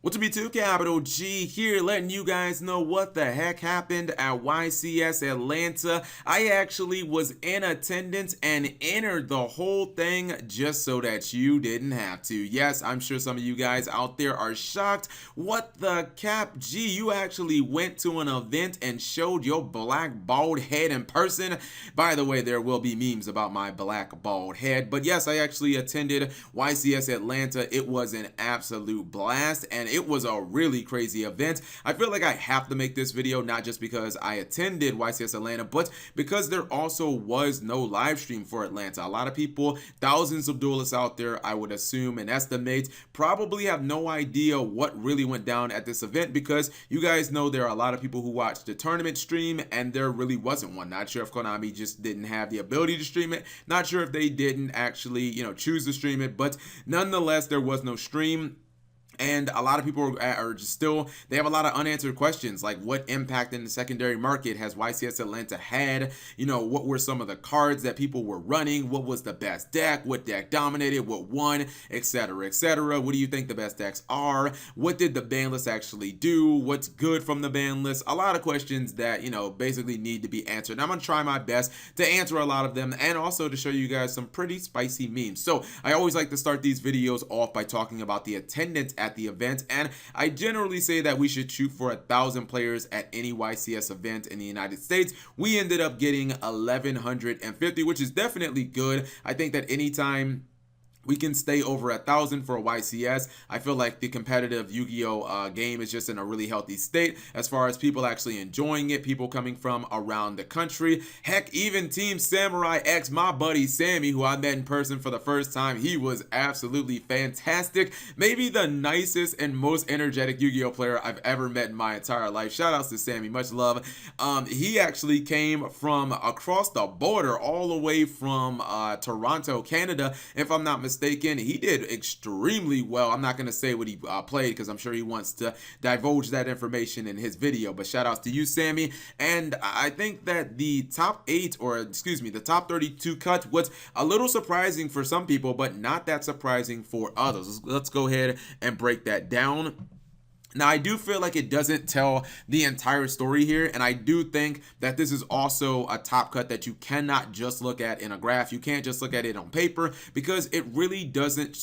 What's up, B2 Capital G here, letting you guys know what the heck happened at YCS Atlanta. I actually was in attendance and entered the whole thing just so that you didn't have to. Yes, I'm sure some of you guys out there are shocked. What the cap G, you actually went to an event and showed your black bald head in person. By the way, there will be memes about my black bald head, but yes, I actually attended YCS Atlanta. It was an absolute blast, and it was a really crazy event. I feel like I have to make this video not just because I attended YCS Atlanta, but because there also was no live stream for Atlanta. A lot of people, thousands of duelists out there, I would assume and estimate, probably have no idea what really went down at this event, because you guys know there are a lot of people who watched the tournament stream and there really wasn't one. Not sure if Konami just didn't have the ability to stream it, not sure if they didn't actually choose to stream it, but nonetheless there was no stream. And a lot of people are just still, they have a lot of unanswered questions, like what impact in the secondary market has YCS Atlanta had? What were some of the cards that people were running? What was the best deck? What deck dominated? What won? Etc. etc. What do you think the best decks are? What did the ban list actually do? What's good from the ban list? A lot of questions that, basically need to be answered. And I'm going to try my best to answer a lot of them, and also to show you guys some pretty spicy memes. So I always like to start these videos off by talking about the attendance at the event, and I generally say that we should shoot for 1,000 players at any YCS event in the United States. We ended up getting 1,150, which is definitely good. I think that anytime we can stay over 1,000 for a YCS, I feel like the competitive Yu-Gi-Oh game is just in a really healthy state as far as people actually enjoying it, people coming from around the country. Heck, even Team Samurai X, my buddy Sammy, who I met in person for the first time, he was absolutely fantastic. Maybe the nicest and most energetic Yu-Gi-Oh player I've ever met in my entire life. Shout outs to Sammy, much love. He actually came from across the border, all the way from Toronto, Canada, if I'm not mistaken. He did extremely well. I'm not going to say what he played, because I'm sure he wants to divulge that information in his video, but shout outs to you, Sammy. And I think that the top 8, or excuse me, the top 32 cut was a little surprising for some people, but not that surprising for others. Let's go ahead and break that down. Now, I do feel like it doesn't tell the entire story here, and I do think that this is also a top cut that you cannot just look at in a graph. You can't just look at it on paper, because it really doesn't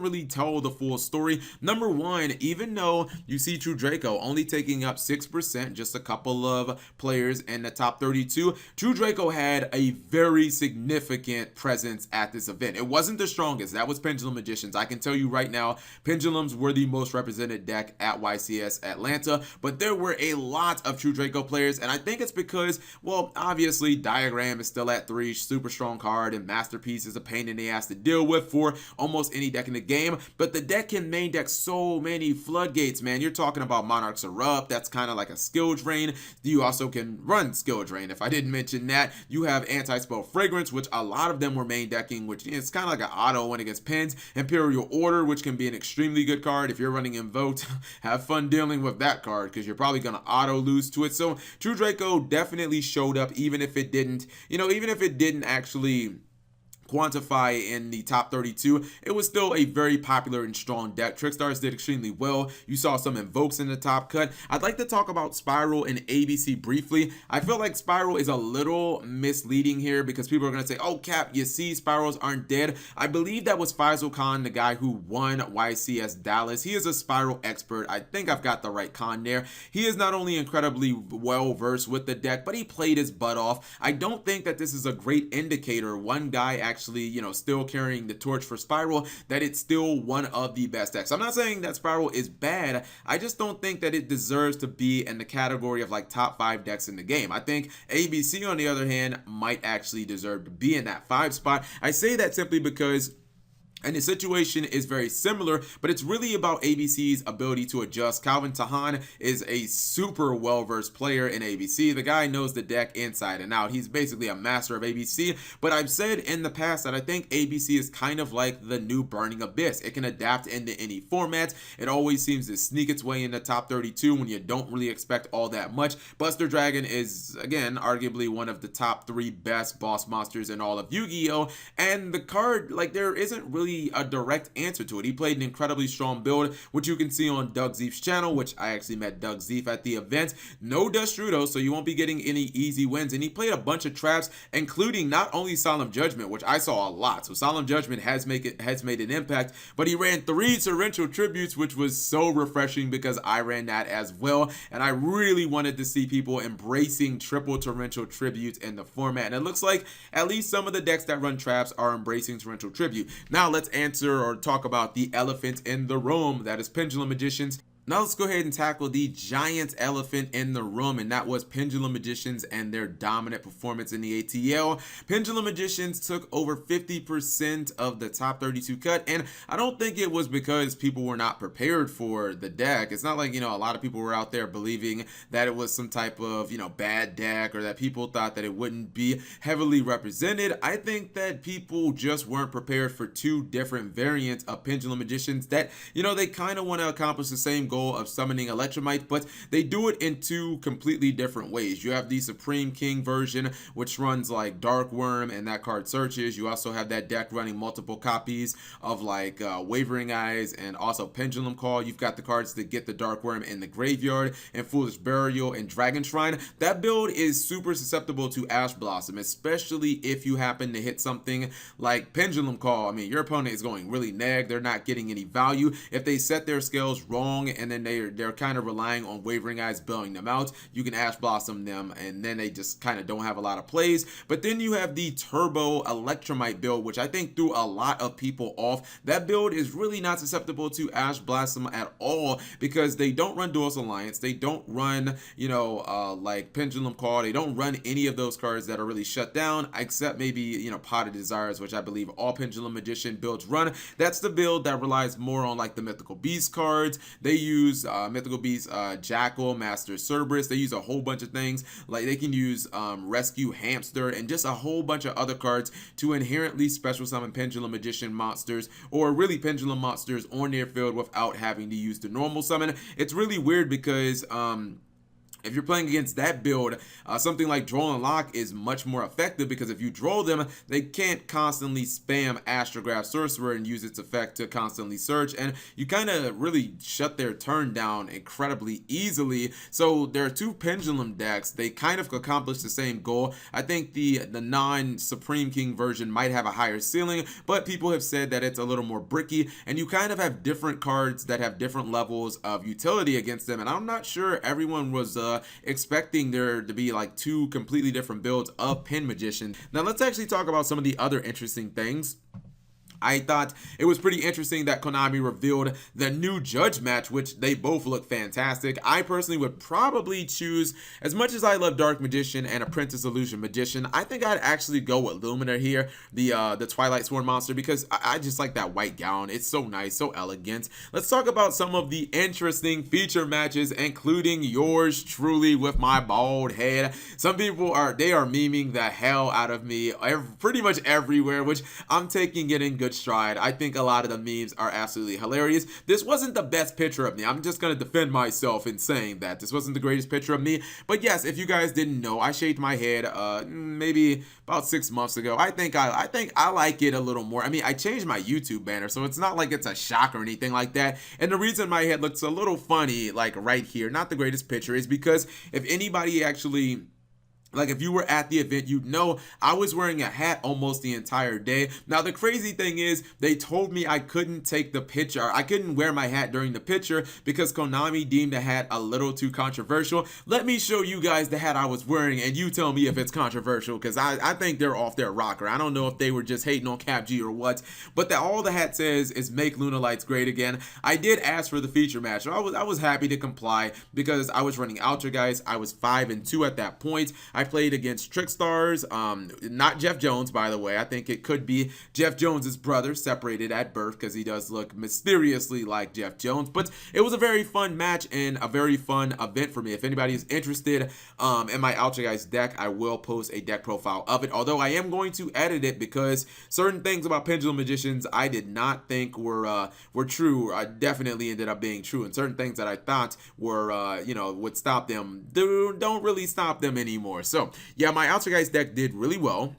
really tell the full story. Number one, even though you see True Draco only taking up 6%, just a couple of players in the top 32, True Draco had a very significant presence at this event. It wasn't the strongest. That was Pendulum Magicians. I can tell you right now, Pendulums were the most represented deck at YCS Atlanta, but there were a lot of True Draco players, and I think it's because, well, obviously Diagram is still at 3, super strong card, and Masterpiece is a pain in the ass to deal with for almost any deck in the game, but the deck can main deck so many floodgates, man. You're talking about Monarchs Erupt, that's kind of like a skill drain. You also can run skill drain. If I didn't mention that, you have Anti-Spell Fragrance, which a lot of them were main decking, which is kind of like an auto one against Pens. Imperial Order, which can be an extremely good card if you're running Invoked. Have fun dealing with that card, because you're probably going to auto lose to it. So True Draco definitely showed up, even if it didn't, even if it didn't actually quantify in the top 32, it was still a very popular and strong deck. Trickstars did extremely well. You saw some Invokes in the top cut. I'd like to talk about Spiral and ABC briefly. I feel like Spiral is a little misleading here, because people are going to say, oh, Cap, you see, Spirals aren't dead. I believe that was Faisal Khan, the guy who won YCS Dallas. He is a Spiral expert. I think I've got the right con there. He is not only incredibly well versed with the deck, but he played his butt off. I don't think that this is a great indicator. One guy actually, still carrying the torch for Spiral, that it's still one of the best decks. I'm not saying that Spiral is bad. I just don't think that it deserves to be in the category of like top 5 decks in the game. I think ABC, on the other hand, might actually deserve to be in that 5 spot. I say that simply because, and the situation is very similar, but it's really about ABC's ability to adjust. Calvin Tahan is a super well-versed player in ABC. The guy knows the deck inside and out. He's basically a master of ABC, but I've said in the past that I think ABC is kind of like the new Burning Abyss. It can adapt into any format. It always seems to sneak its way in the top 32 when you don't really expect all that much. Buster Dragon is, again, arguably one of the top 3 best boss monsters in all of Yu-Gi-Oh! And the card, like, there isn't really really a direct answer to it. He played an incredibly strong build, which you can see on Doug Zeef's channel, which I actually met Doug Zeef at the event. No Destrudo, so you won't be getting any easy wins. And he played a bunch of traps, including not only Solemn Judgment, which I saw a lot. So Solemn Judgment has made an impact, but he ran 3 torrential tributes, which was so refreshing because I ran that as well. And I really wanted to see people embracing triple torrential tributes in the format. And it looks like at least some of the decks that run traps are embracing torrential tribute. Now let's answer or talk about the elephant in the room, that is Pendulum Magicians. Now let's go ahead and tackle the giant elephant in the room, and that was Pendulum Magicians and their dominant performance in the ATL. Pendulum Magicians took over 50% of the top 32 cut, and I don't think it was because people were not prepared for the deck. It's not like, a lot of people were out there believing that it was some type of, bad deck, or that people thought that it wouldn't be heavily represented. I think that people just weren't prepared for 2 different variants of Pendulum Magicians that, they kind of want to accomplish the same goal of summoning Electrumite, but they do it in 2 completely different ways. You have the Supreme King version, which runs like Dark Worm, and that card searches. You also have that deck running multiple copies of like Wavering Eyes and also Pendulum Call. You've got the cards that get the Dark Worm in the graveyard, and Foolish Burial and Dragon Shrine. That build is super susceptible to Ash Blossom, especially if you happen to hit something like Pendulum Call. I mean, your opponent is going really neg. They're not getting any value. If they set their scales wrong and then they're kind of relying on Wavering Eyes bailing them out, you can Ash Blossom them, and then they just kind of don't have a lot of plays. But then you have the Turbo Electrumite build, which I think threw a lot of people off. That build is really not susceptible to Ash Blossom at all because they don't run Duelist Alliance, they don't run, like Pendulum Call, they don't run any of those cards that are really shut down, except maybe, Potted Desires, which I believe all Pendulum Magician builds run. That's the build that relies more on like the Mythical Beast cards. They use Mythical Beast, Jackal, Master Cerberus. They use a whole bunch of things. Like they can use Rescue Hamster and just a whole bunch of other cards to inherently special summon Pendulum Magician monsters, or really Pendulum monsters on their field without having to use the normal summon. It's really weird because if you're playing against that build, something like Droll and Lock is much more effective because if you draw them, they can't constantly spam Astrograph Sorcerer and use its effect to constantly search, and you kind of really shut their turn down incredibly easily. So there are 2 Pendulum decks. They kind of accomplish the same goal. I think the non-Supreme King version might have a higher ceiling, but people have said that it's a little more bricky, and you kind of have different cards that have different levels of utility against them, and I'm not sure everyone was expecting there to be like 2 completely different builds of Pen Magician. Now let's actually talk about some of the other interesting things. I thought it was pretty interesting that Konami revealed the new Judge match, which they both look fantastic. I personally would probably choose, as much as I love Dark Magician and Apprentice Illusion Magician, I think I'd actually go with Lumina here, the Twilight Sworn monster, because I just like that white gown. It's so nice, so elegant. Let's talk about some of the interesting feature matches, including yours truly with my bald head. Some people are memeing the hell out of me pretty much everywhere, which I'm taking it in good stride. I think a lot of the memes are absolutely hilarious. This wasn't the best picture of me. I'm just gonna defend myself in saying that this wasn't the greatest picture of me. But yes, if you guys didn't know, I shaved my head maybe about 6 months ago. I think I like it a little more. I mean, I changed my YouTube banner, so it's not like it's a shock or anything like that. And the reason my head looks a little funny, like right here, not the greatest picture, is because if anybody actually, like if you were at the event, you'd know I was wearing a hat almost the entire day. Now the crazy thing is they told me I couldn't take the picture. I couldn't wear my hat during the picture because Konami deemed the hat a little too controversial. Let me show you guys the hat I was wearing and you tell me if it's controversial, because I think they're off their rocker. I don't know if they were just hating on Cap G or what, but all the hat says is make Luna Lights great again. I did ask for the feature match, so I was happy to comply because I was running Altergeist. I was 5-2 at that point. I played against Trickstars, not Jeff Jones, by the way. I think it could be Jeff Jones's brother, separated at birth, because he does look mysteriously like Jeff Jones. But it was a very fun match and a very fun event for me. If anybody is interested in my Altergeist deck, I will post a deck profile of it, although I am going to edit it because certain things about Pendulum Magicians I did not think were true. I definitely ended up being true, and certain things that I thought were would stop them don't really stop them anymore. So yeah, my Altergeist deck did really well.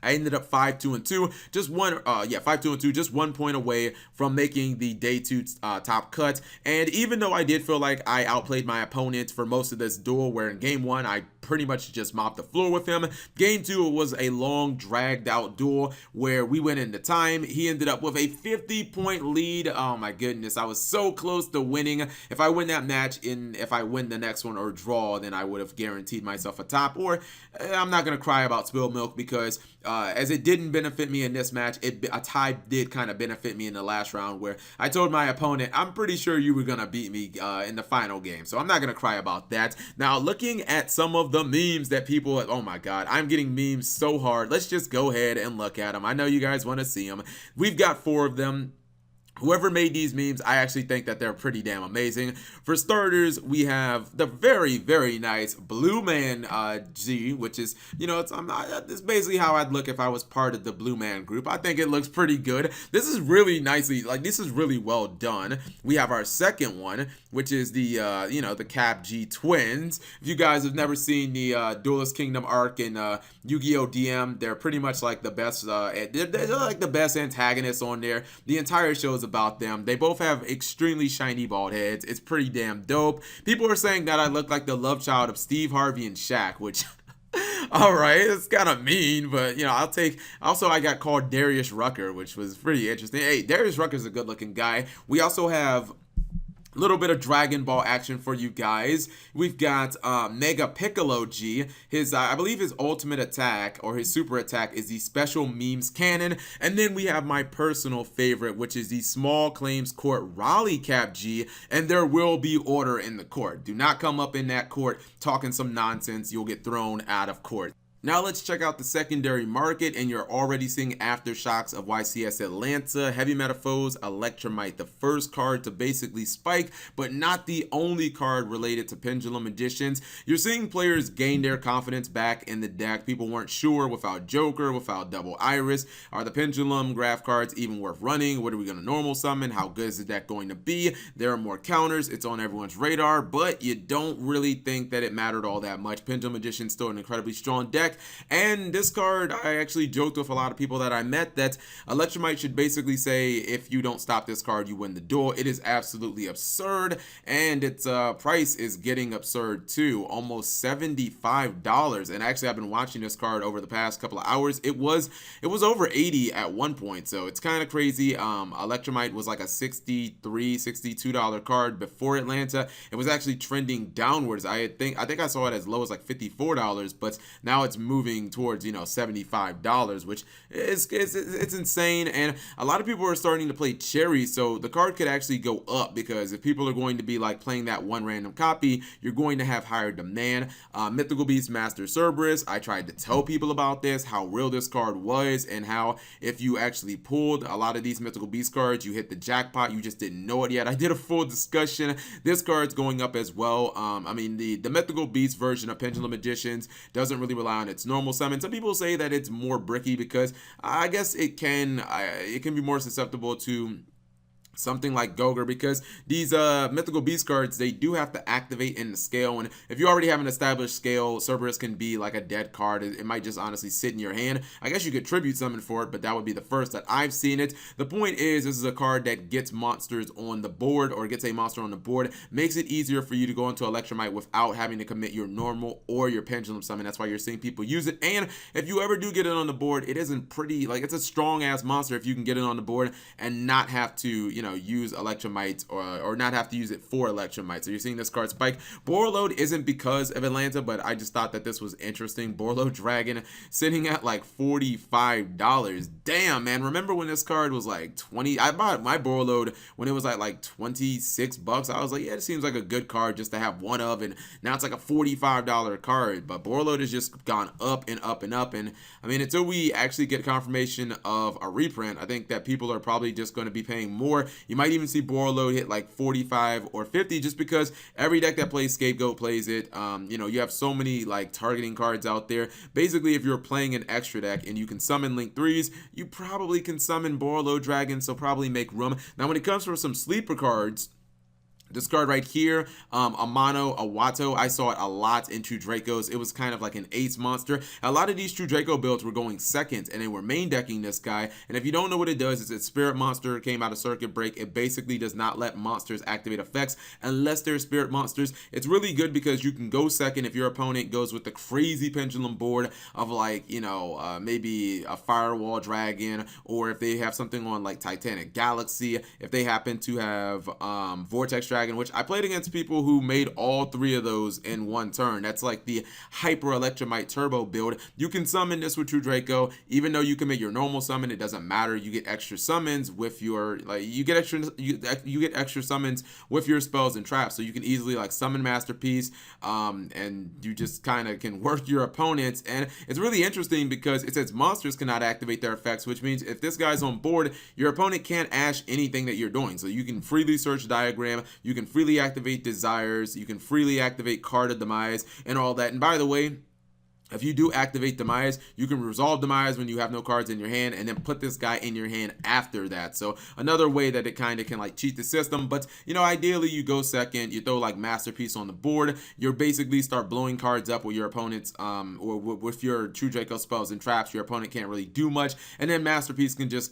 I ended up 5-2-2, just 5-2-2, just 1 point away from making the day 2 top cut. And even though I did feel like I outplayed my opponent for most of this duel, where in game 1 I pretty much just mopped the floor with him, game 2 was a long dragged out duel where we went into time. He ended up with a 50-point lead. Oh my goodness, I was so close to winning. If I win that match, if I win the next one or draw, then I would have guaranteed myself a top. Or I'm not gonna cry about spilled milk, because as it didn't benefit me in this match, a tie did kind of benefit me in the last round, where I told my opponent, I'm pretty sure you were gonna beat me in the final game, so I'm not gonna cry about that. Now, looking at some of the memes that people, oh my god, I'm getting memes so hard. Let's just go ahead and look at them. I know you guys want to see them. We've got 4 of them. Whoever made these memes, I actually think that they're pretty damn amazing. For starters, we have the very, very nice Blue Man G, which is, you know, it's basically how I'd look if I was part of the Blue Man group. I think it looks pretty good. This is really nicely, like, this is really well done. We have our second one, which is the, you know, the Cap G twins. If you guys have never seen the Duelist Kingdom arc in Yu-Gi-Oh! DM, they're pretty much like the best, they're like the best antagonists on there. The entire show is about them. They both have extremely shiny bald heads. It's pretty damn dope. People are saying that I look like the love child of Steve Harvey and Shaq, which all right, it's kind of mean, but you know, I'll take. Also, I got called Darius Rucker, which was pretty interesting. Hey, Darius Rucker's a good looking guy. We also have a little bit of Dragon Ball action for you guys. We've got Mega Piccolo G. His, I believe his ultimate attack or his super attack is the Special Memes Cannon. And then we have my personal favorite, which is the Small Claims Court Raleigh Cap G. And there will be order in the court. Do not come up in that court talking some nonsense. You'll get thrown out of court. Now let's check out the secondary market, and you're already seeing aftershocks of YCS Atlanta, Heavy Metaphors, Electrumite, the first card to basically spike, but not the only card related to Pendulum editions. You're seeing players gain their confidence back in the deck. People weren't sure without Joker, without Double Iris. Are the Pendulum graph cards even worth running? What are we going to normal summon? How good is the deck going to be? There are more counters. It's on everyone's radar, but you don't really think that it mattered all that much. Pendulum edition still an incredibly strong deck. And this card, I actually joked with a lot of people that I met that Electrumite should basically say, if you don't stop this card, you win the duel. It is absolutely absurd, and its price is getting absurd too, almost $75. And actually, I've been watching this card over the past couple of hours. It was over 80 at one point, so it's kind of crazy. Electrumite was like a $63-$62 card before Atlanta. It was actually trending downwards. I think I saw it as low as like $54, but now it's moving towards, you know, $75, which is it's insane. And a lot of people are starting to play cherry, so the card could actually go up, because if people are going to be like playing that one random copy, you're going to have higher demand. Mythical Beast Master Cerberus, I tried to tell people about this, how real this card was, and how if you actually pulled a lot of these Mythical Beast cards, you hit the jackpot. You just didn't know it yet. I did a full discussion. This card's going up as well. I mean, the Mythical Beast version of Pendulum Editions doesn't really rely on its normal summon. Some people say that it's more bricky, because I guess it can be more susceptible to something like Gogor, because these Mythical Beast cards, they do have to activate in the scale, and if you already have an established scale, Cerberus can be like a dead card. It might just honestly sit in your hand. I guess you could tribute summon for it, but that would be the first that I've seen it. The point is, this is a card that gets monsters on the board, or gets a monster on the board, makes it easier for you to go into Electrumite without having to commit your normal or your pendulum summon. That's why you're seeing people use it. And if you ever do get it on the board, it isn't pretty, like, it's a strong ass monster if you can get it on the board and not have to, you know, use Electrumite or not have to use it for Electrumite. So you're seeing this card spike. Borreload isn't because of Atlanta, but I just thought that this was interesting. Borreload Dragon sitting at like $45. Damn, man. Remember when this card was like 20? I bought my Borreload when it was at like 26 bucks. I was like, yeah, it seems like a good card just to have one of, and now it's like a $45 card. But Borreload has just gone up and up and up. And I mean, until we actually get confirmation of a reprint, I think that people are probably just going to be paying more. You might even see Borreload hit like 45 or 50, just because every deck that plays Scapegoat plays it. You know, you have so many like targeting cards out there. Basically, if you're playing an extra deck and you can summon Link 3s, you probably can summon Borreload Dragon, so probably make room. Now, when it comes for some sleeper cards, This card right here, Amano Awato, I saw it a lot in True Dracos. It was kind of like an ace monster. A lot of these True Draco builds were going second, and they were main decking this guy. And if you don't know what it does, it's a Spirit Monster, came out of Circuit Break. It basically does not let monsters activate effects unless they're Spirit Monsters. It's really good because you can go second if your opponent goes with the crazy Pendulum board of like, you know, maybe a Firewall Dragon, or if they have something on like Titanic Galaxy, if they happen to have Vortex Dragon, which I played against people who made all three of those in one turn. That's like the Hyper Electrumite Turbo build. You can summon this with True Draco, even though you can make your normal summon, it doesn't matter. You get extra summons with your, like, you get extra summons with your spells and traps, so you can easily like summon Masterpiece, and you just kind of can work your opponents. And it's really interesting because it says monsters cannot activate their effects, which means if this guy's on board, your opponent can't ash anything that you're doing. So you can freely search Diagram, you can freely activate Desires, you can freely activate Card of Demise and all that. And by the way, if you do activate Demise, you can resolve Demise when you have no cards in your hand and then put this guy in your hand after that. So another way that it kind of can like cheat the system. But, you know, ideally you go second, you throw like Masterpiece on the board. You're basically start blowing cards up with your opponent's, or with your True Draco spells and traps. Your opponent can't really do much. And then Masterpiece can just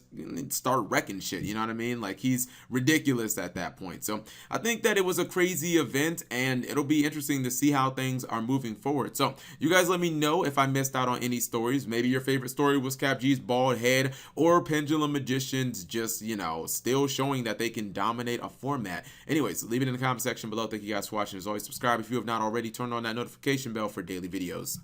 start wrecking shit. You know what I mean? Like, he's ridiculous at that point. So I think that it was a crazy event, and it'll be interesting to see how things are moving forward. So you guys let me know if I missed out on any stories. Maybe your favorite story was Cap G's bald head, or Pendulum Magicians just, you know, still showing that they can dominate a format. Anyways, leave it in the comment section below. Thank you guys for watching. As always, subscribe if you have not already. Turn on that notification bell for daily videos.